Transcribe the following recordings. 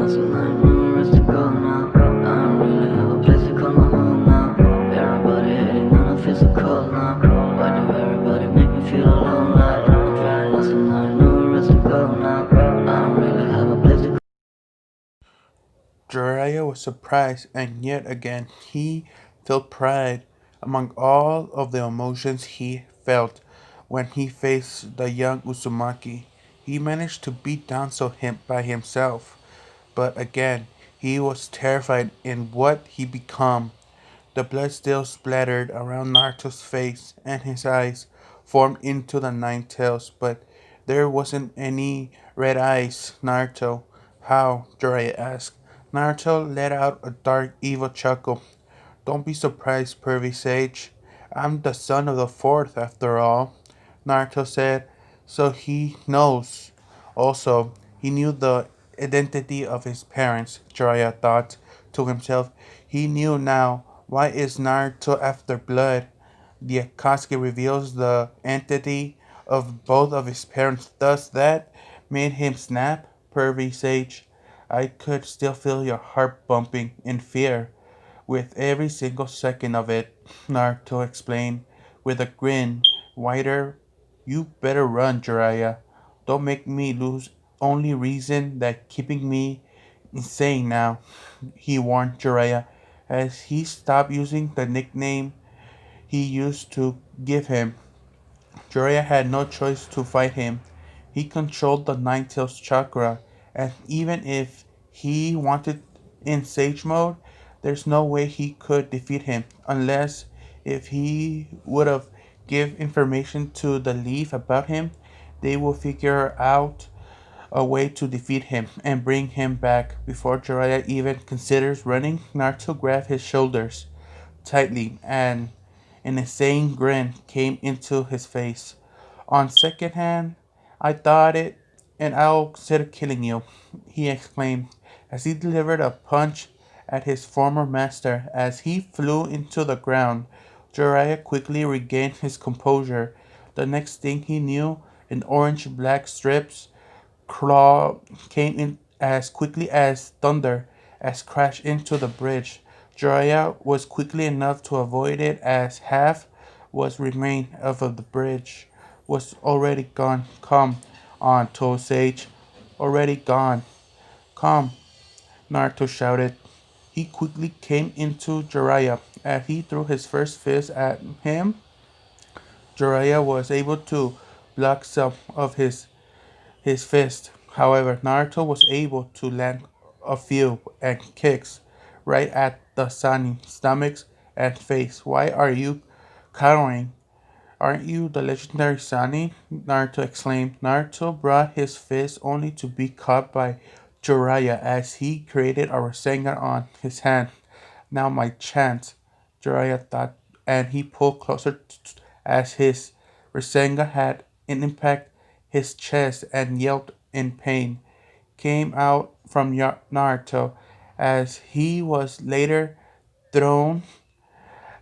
lost and I know where to go now. I don't really have a place to call my home now. Everybody hating on the physical now. Why do everybody make me feel alone? Like I'm trying lost and I know where to go now. I don't really have a place to call. Jiraiya was surprised, and yet again he felt pride among all of the emotions he felt when he faced the young Uzumaki. He managed to beat down so him by himself, but again he was terrified in what he become. The blood still splattered around Naruto's face, and his eyes formed into the nine tails, but there wasn't any red eyes. Naruto, how? Jiraiya asked. Naruto let out a dark, evil chuckle. Don't be surprised, pervy sage. I'm the son of the fourth, after all, Naruto said, so he knows. Also, he knew the identity of his parents, Jiraiya thought to himself. He knew now. Why is Naruto after blood? The Akatsuki reveals the entity of both of his parents. Thus, that made him snap, pervy sage. I could still feel your heart bumping in fear with every single second of it, Naruto explained with a grin wider. You better run, Jiraiya. Don't make me lose only reason that keeping me insane now, he warned Jiraiya as he stopped using the nickname he used to give him. Jiraiya had no choice to fight him. He controlled the Nine Tails chakra, and even if he wanted in Sage mode, there's no way he could defeat him unless if he would have give information to the Leaf about him, they will figure out a way to defeat him and bring him back. Before Jiraiya even considers running, Naruto grabbed his shoulders tightly and an insane grin came into his face. On second hand, I thought it, and I'll consider killing you, he exclaimed as he delivered a punch at his former master as he flew into the ground. Jiraiya quickly regained his composure. The next thing he knew, an orange-black strips claw came in as quickly as thunder as crashed into the bridge. Jiraiya was quickly enough to avoid it as half was remained of the bridge was already gone. Come on, Tosage. Already gone. Come, Naruto shouted. He quickly came into Jiraiya. As he threw his first fist at him, Jiraiya was able to block some of his fist. However, Naruto was able to land a few and kicks right at the Sunny stomachs and face. Why are you cowering? Aren't you the legendary Sunny? Naruto exclaimed. Naruto brought his fist only to be caught by Jiraiya as he created a Rasengan on his hand. Now my chance, Jiraiya thought, and he pulled closer as his Rasengan had an impact his chest and yelped in pain. Came out from Naruto as he was later thrown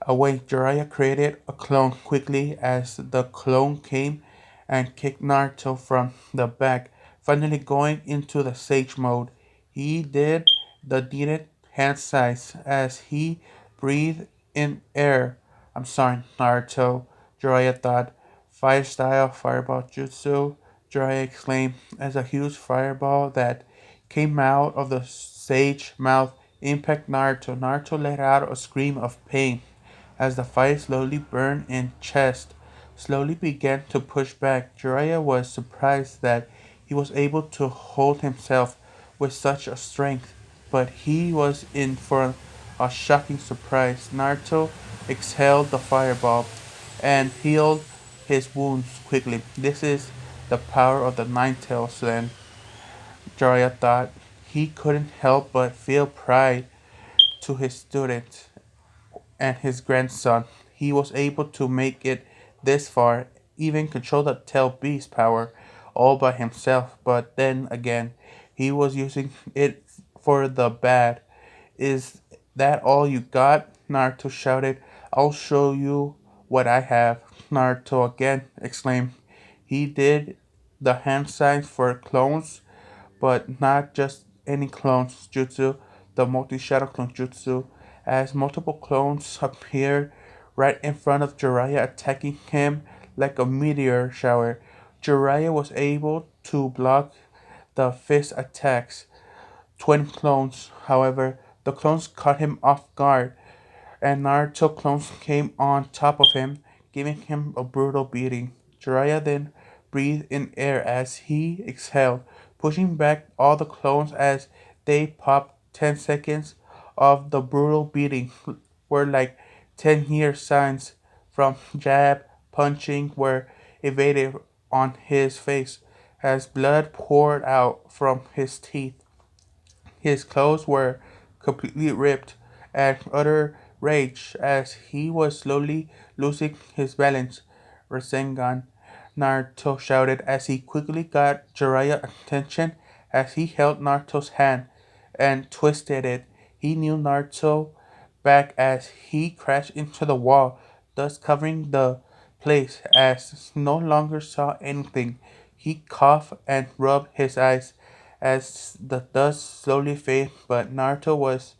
away. Jiraiya created a clone quickly as the clone came and kicked Naruto from the back, finally going into the Sage mode. He did the needed hand size as he breathed in air. I'm sorry, Naruto, Jiraiya thought. Fire style fireball jutsu, Jiraiya exclaimed as a huge fireball that came out of the sage mouth impacted Naruto. Naruto let out a scream of pain as the fire slowly burned in chest, slowly began to push back. Jiraiya was surprised that he was able to hold himself with such a strength, but he was in for a shocking surprise. Naruto exhaled the fireball and healed his wounds quickly. This is the power of the Nine Tails then, Jiraiya thought. He couldn't help but feel pride to his student and his grandson. He was able to make it this far, even control the tail beast power all by himself, but then again, he was using it for the bad. Is that all you got? Naruto shouted. I'll show you what I have. Naruto again exclaimed. He did the hand signs for clones, but not just any clones jutsu, the multi-shadow clone jutsu, as multiple clones appeared right in front of Jiraiya, attacking him like a meteor shower. Jiraiya was able to block the fist attacks. 20 clones, however, the clones caught him off guard, and Naruto clones came on top of him, giving him a brutal beating. Jiraiya then breathed in air as he exhaled, pushing back all the clones as they popped. 10 seconds of the brutal beating were like 10-year signs from jab, punching were evaded on his face as blood poured out from his teeth. His clothes were completely ripped, and utter rage as he was slowly losing his balance. Rasengan, Naruto shouted as he quickly got Jiraiya's attention as he held Naruto's hand and twisted it. He knew Naruto back as he crashed into the wall, thus covering the place as no longer saw anything. He coughed and rubbed his eyes as the dust slowly faded, but Naruto was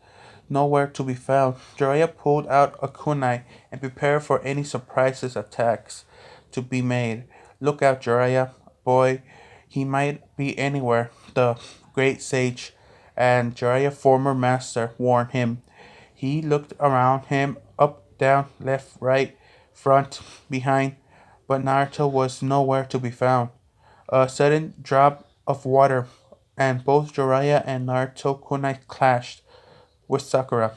nowhere to be found. Jiraiya pulled out a kunai and prepared for any surprises attacks to be made. Look out, Jiraiya, boy, he might be anywhere, the great sage and Jiraiya's former master warned him. He looked around him, up, down, left, right, front, behind, but Naruto was nowhere to be found. A sudden drop of water, and both Jiraiya and Naruto kunai clashed with Sakura.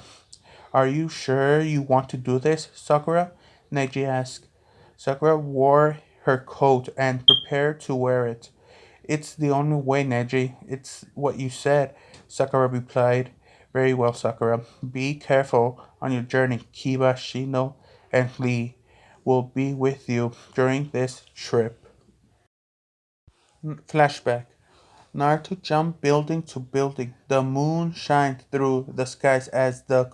Are you sure you want to do this, Sakura? Neji asked. Sakura wore her coat and prepared to wear it. It's the only way, Neji. It's what you said, Sakura replied. Very well, Sakura. Be careful on your journey. Kiba, Shino, and Lee will be with you during this trip. Flashback. Naruto jumped building to building. The moon shined through the skies as the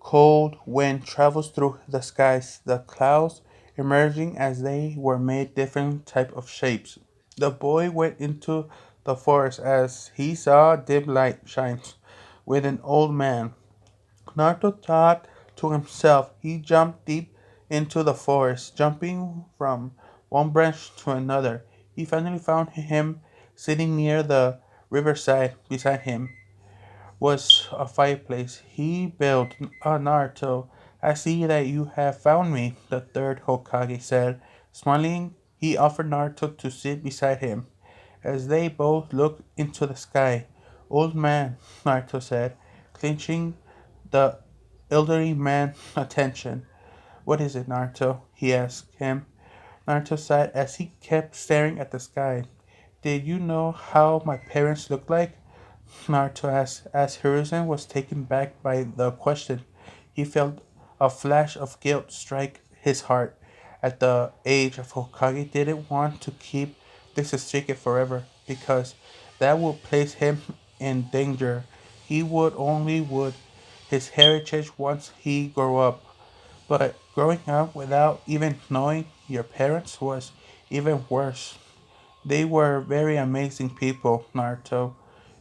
cold wind travels through the skies. The clouds emerging as they were made different type of shapes. The boy went into the forest as he saw dim light shines with an old man. Naruto thought to himself. He jumped deep into the forest, jumping from one branch to another. He finally found him sitting near the riverside. Beside him was a fireplace. He built Naruto. I see that you have found me, the third Hokage said. Smiling, he offered Naruto to sit beside him. As they both looked into the sky, old man, Naruto said, clinching the elderly man's attention. What is it, Naruto? He asked him. Naruto sighed as he kept staring at the sky. Did you know how my parents looked like? Naruto asked, as Hiruzen was taken back by the question. He felt a flash of guilt strike his heart. At the age of Hokage, didn't want to keep this a secret forever because that would place him in danger. He would his heritage once he grew up. But growing up without even knowing your parents was even worse. They were very amazing people, Naruto.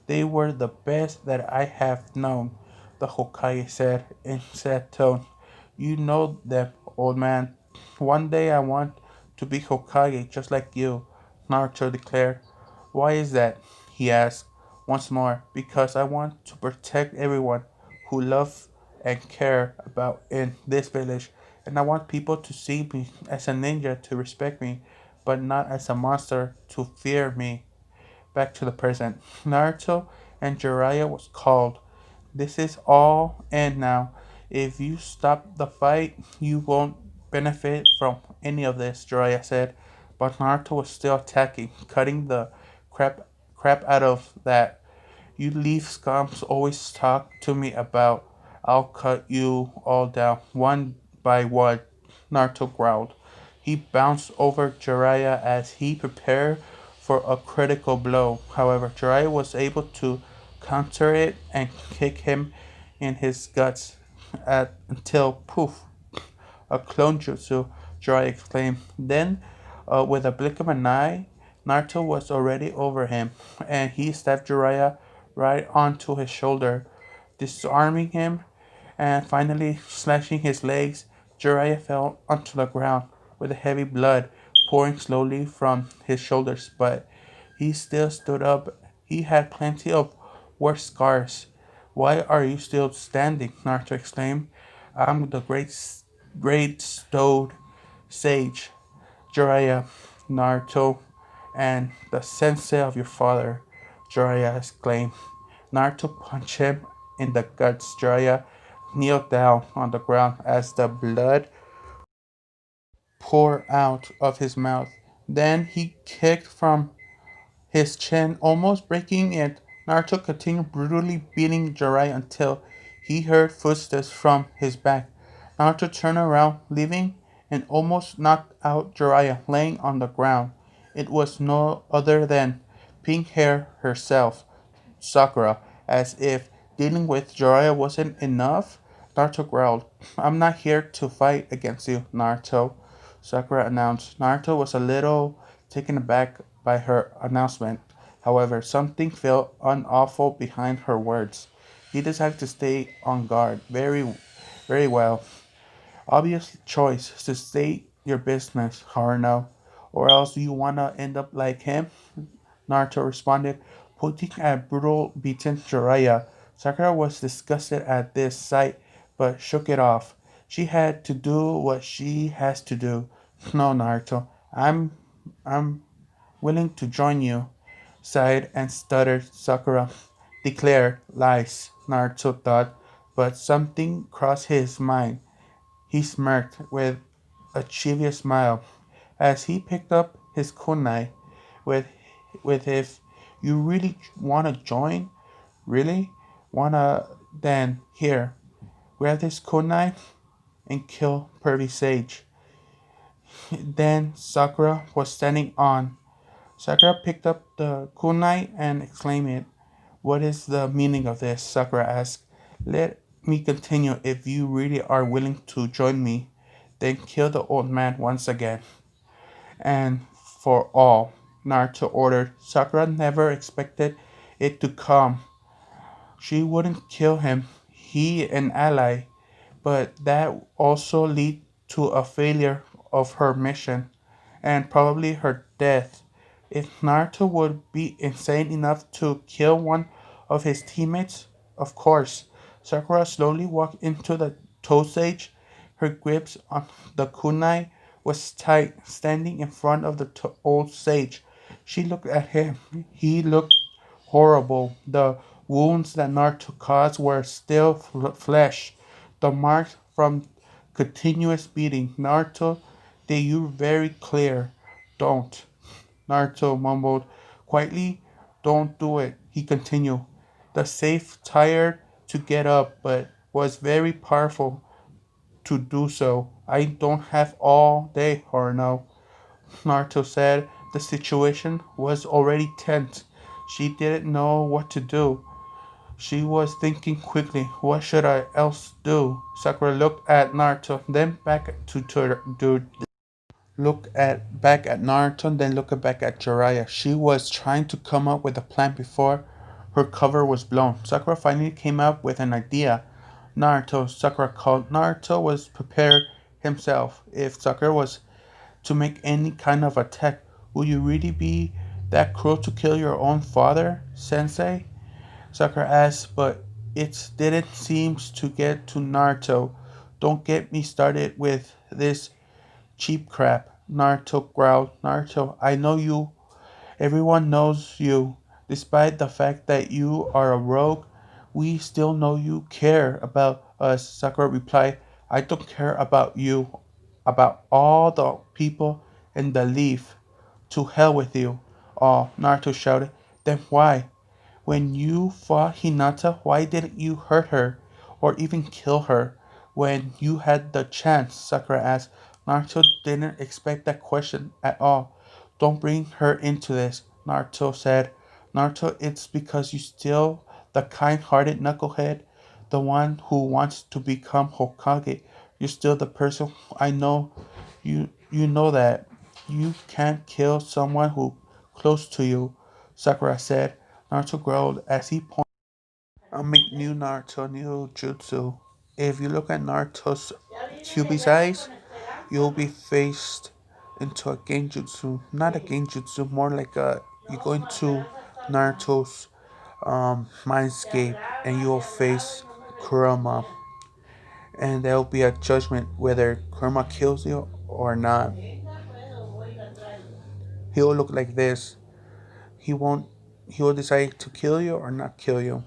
They were the best that I have known, the Hokage said in sad tone. You know them, old man. One day I want to be Hokage just like you, Naruto declared. Why is that? He asked once more. Because I want to protect everyone who love and care about in this village, and I want people to see me as a ninja to respect me, but not as a monster to fear me. Back to the present. Naruto and Jiraiya was called. This is all end now. If you stop the fight, you won't benefit from any of this, Jiraiya said. But Naruto was still attacking, cutting the crap out of that. You leaf scums always talk to me about. I'll cut you all down one by one, Naruto growled. He bounced over Jiraiya as he prepared for a critical blow. However, Jiraiya was able to counter it and kick him in his guts until poof, a clone jutsu, Jiraiya exclaimed. Then, with a blink of an eye, Naruto was already over him, and he stabbed Jiraiya right onto his shoulder, disarming him, and finally slashing his legs. Jiraiya fell onto the ground with the heavy blood pouring slowly from his shoulders, but he still stood up. He had plenty of worse scars. Why are you still standing? Naruto exclaimed. I'm the great stone sage, Jiraiya, Naruto, and the sensei of your father, Jiraiya exclaimed. Naruto punched him in the guts. Jiraiya kneeled down on the ground as the blood poured out of his mouth. Then he kicked from his chin, almost breaking it. Naruto continued brutally beating Jiraiya until he heard footsteps from his back. Naruto turned around, leaving an almost knocked out Jiraiya laying on the ground. It was no other than Pink Hair herself, Sakura, as if dealing with Jiraiya wasn't enough. Naruto growled, I'm not here to fight against you, Naruto, Sakura announced. Naruto was a little taken aback by her announcement. However, something felt unawful behind her words. He decided to stay on guard. Very well. Obvious choice to state your business, Haruno, or else you wanna end up like him? Naruto responded, pointing at brutal beaten Jiraiya. Sakura was disgusted at this sight, but shook it off. She had to do what she has to do. No, Naruto, I'm willing to join you, sighed and stuttered Sakura. Declare lies, Naruto thought, but something crossed his mind. He smirked with a chivious smile as he picked up his kunai with if you really wanna join, really wanna, then here, grab this kunai and kill Pervy Sage. Then Sakura was standing on. Sakura picked up the kunai and exclaimed it. What is the meaning of this? Sakura asked. Let me continue if you really are willing to join me. Then kill the old man once again. And for all, Naruto ordered. Sakura never expected it to come. She wouldn't kill him. He an ally, but that also lead to a failure of her mission and probably her death. If Naruto would be insane enough to kill one of his teammates, of course. Sakura slowly walked into the toe sage. Her grips on the kunai was tight, standing in front of the old sage. She looked at him. He looked horrible. The wounds that Naruto caused were still flesh, the marks from continuous beating. Naruto, they you very clear. Don't. Naruto mumbled quietly. Don't do it, he continued. The safe tired to get up, but was very powerful to do so. I don't have all day, Haruno. Naruto said the situation was already tense. She didn't know what to do. She was thinking quickly, what should I else do? Sakura looked at Naruto, then back at Naruto, then looked back at Jiraiya. She was trying to come up with a plan before her cover was blown. Sakura finally came up with an idea. Naruto, Sakura called. Naruto was prepared himself. If Sakura was to make any kind of attack, would you really be that cruel to kill your own father, Sensei? Sakura asked, but it didn't seem to get to Naruto. Don't get me started with this cheap crap. Naruto growled. Naruto, I know you. Everyone knows you. Despite the fact that you are a rogue, we still know you care about us. Sakura replied, I don't care about you, about all the people in the leaf. To hell with you. Oh, Naruto shouted. Then why? When you fought Hinata, why didn't you hurt her or even kill her when you had the chance? Sakura asked. Naruto didn't expect that question at all. Don't bring her into this, Naruto said. Naruto, it's because you still the kind-hearted knucklehead, the one who wants to become Hokage. You're still the person I know. You know that you can't kill someone who close to you, Sakura said. Naruto growled as he pointed make new Naruto, new jutsu. If you look at Naruto's Kyuubi's eyes, you'll be faced into a genjutsu. Not a genjutsu, more like a you go into Naruto's mindscape and you'll face Kurama. And there'll be a judgment whether Kurama kills you or not. He'll look like this. He won't he will decide to kill you or not kill you.